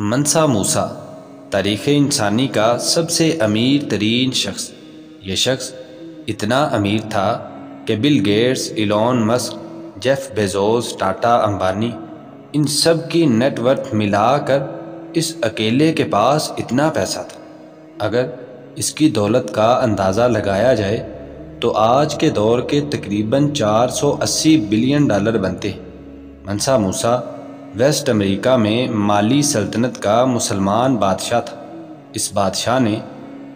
منسا موسیٰ تاریخ انسانی کا سب سے امیر ترین شخص۔ یہ شخص اتنا امیر تھا کہ Bill Gates, Elon Musk, Jeff Bezos, Tata Ambani, ان سب کی نیٹ ورتھ ملا کر اس اکیلے کے پاس اتنا پیسہ تھا۔ اگر اس کی دولت کا اندازہ لگایا جائے تو آج کے دور کے تقریباً 480 بلین ڈالر بنتے ہیں۔ منسا موسیٰ ویسٹ امریکہ میں مالی سلطنت کا مسلمان بادشاہ تھا۔ اس بادشاہ نے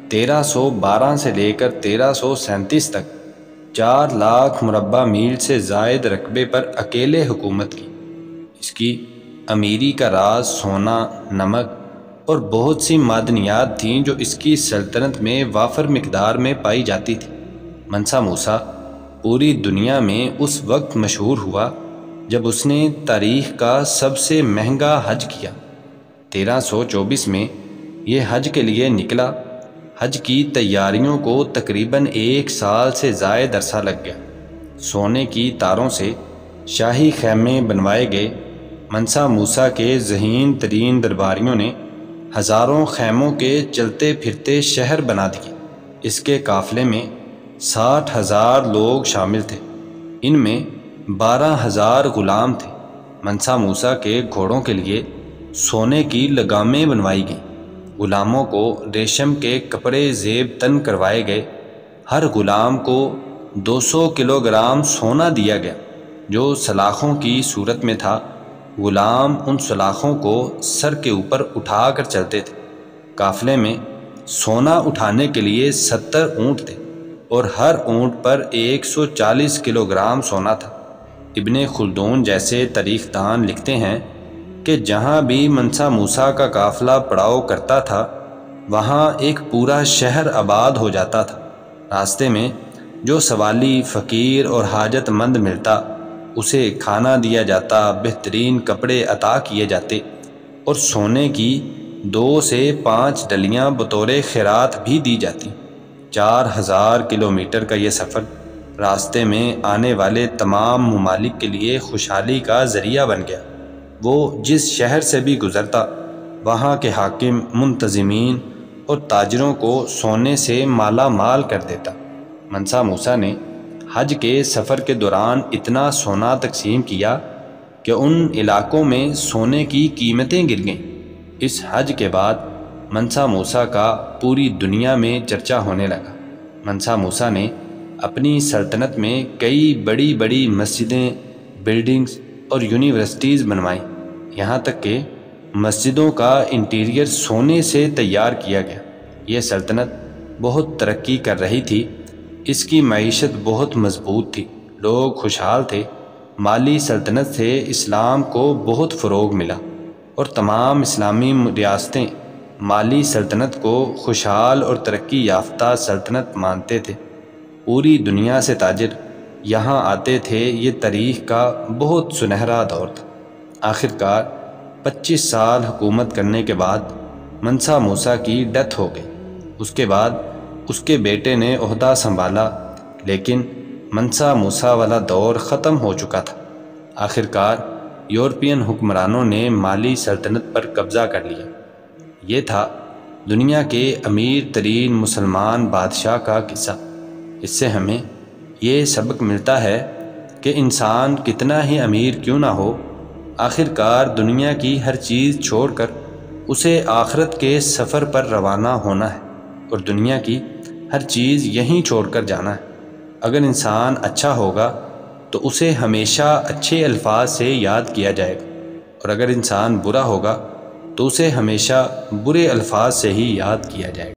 1312 سے لے کر 1337 تک 4 لاکھ مربع میل سے زائد رقبے پر اکیلے حکومت کی۔ اس کی امیری کا راز سونا، نمک اور بہت سی معدنیات تھیں جو اس کی سلطنت میں وافر مقدار میں پائی جاتی تھی۔ منسا موسیٰ پوری دنیا میں اس وقت مشہور ہوا جب اس نے تاریخ کا سب سے مہنگا حج کیا۔ 1324 میں یہ حج کے لیے نکلا۔ حج کی تیاریوں کو تقریباً 1 سال سے زائد عرصہ لگ گیا۔ سونے کی تاروں سے شاہی خیمے بنوائے گئے۔ منسا موسیٰ کے ذہین ترین درباریوں نے ہزاروں خیموں کے چلتے پھرتے شہر بنا دیے۔ اس کے قافلے میں 60,000 لوگ شامل تھے۔ ان میں 12,000 غلام تھے۔ منسا موسیٰ کے گھوڑوں کے لیے سونے کی لگامیں بنوائی گئیں۔ غلاموں کو ریشم کے کپڑے زیب تن کروائے گئے۔ ہر غلام کو 200 کلو گرام سونا دیا گیا جو سلاخوں کی صورت میں تھا۔ غلام ان سلاخوں کو سر کے اوپر اٹھا کر چلتے تھے۔ قافلے میں سونا اٹھانے کے لیے 70 اونٹ تھے اور ہر اونٹ پر 140 کلو گرام سونا تھا۔ ابن خلدون جیسے تاریخ دان لکھتے ہیں کہ جہاں بھی منسا موسیٰ کا قافلہ پڑاؤ کرتا تھا وہاں ایک پورا شہر آباد ہو جاتا تھا۔ راستے میں جو سوالی، فقیر اور حاجت مند ملتا اسے کھانا دیا جاتا، بہترین کپڑے عطا کیے جاتے اور سونے کی 2 سے 5 ڈلیاں بطور خیرات بھی دی جاتی۔ 4000 کلومیٹر کا یہ سفر راستے میں آنے والے تمام ممالک کے لیے خوشحالی کا ذریعہ بن گیا۔ وہ جس شہر سے بھی گزرتا وہاں کے حاکم، منتظمین اور تاجروں کو سونے سے مالا مال کر دیتا۔ منسا موسیٰ نے حج کے سفر کے دوران اتنا سونا تقسیم کیا کہ ان علاقوں میں سونے کی قیمتیں گر گئیں۔ اس حج کے بعد منسا موسیٰ کا پوری دنیا میں چرچا ہونے لگا۔ منسا موسیٰ نے اپنی سلطنت میں کئی بڑی بڑی مسجدیں، بلڈنگز اور یونیورسٹیز بنوائیں۔ یہاں تک کہ مسجدوں کا انٹیریئر سونے سے تیار کیا گیا۔ یہ سلطنت بہت ترقی کر رہی تھی۔ اس کی معیشت بہت مضبوط تھی۔ لوگ خوشحال تھے۔ مالی سلطنت سے اسلام کو بہت فروغ ملا اور تمام اسلامی ریاستیں مالی سلطنت کو خوشحال اور ترقی یافتہ سلطنت مانتے تھے۔ پوری دنیا سے تاجر یہاں آتے تھے۔ یہ تاریخ کا بہت سنہرا دور تھا۔ آخرکار 25 سال حکومت کرنے کے بعد منسا موسیٰ کی ڈیتھ ہو گئی۔ اس کے بعد اس کے بیٹے نے عہدہ سنبھالا، لیکن منسا موسیٰ والا دور ختم ہو چکا تھا۔ آخرکار یورپین حکمرانوں نے مالی سلطنت پر قبضہ کر لیا۔ یہ تھا دنیا کے امیر ترین مسلمان بادشاہ کا قصہ۔ اس سے ہمیں یہ سبق ملتا ہے کہ انسان کتنا ہی امیر کیوں نہ ہو، آخرکار دنیا کی ہر چیز چھوڑ کر اسے آخرت کے سفر پر روانہ ہونا ہے اور دنیا کی ہر چیز یہیں چھوڑ کر جانا ہے۔ اگر انسان اچھا ہوگا تو اسے ہمیشہ اچھے الفاظ سے یاد کیا جائے گا، اور اگر انسان برا ہوگا تو اسے ہمیشہ برے الفاظ سے ہی یاد کیا جائے گا۔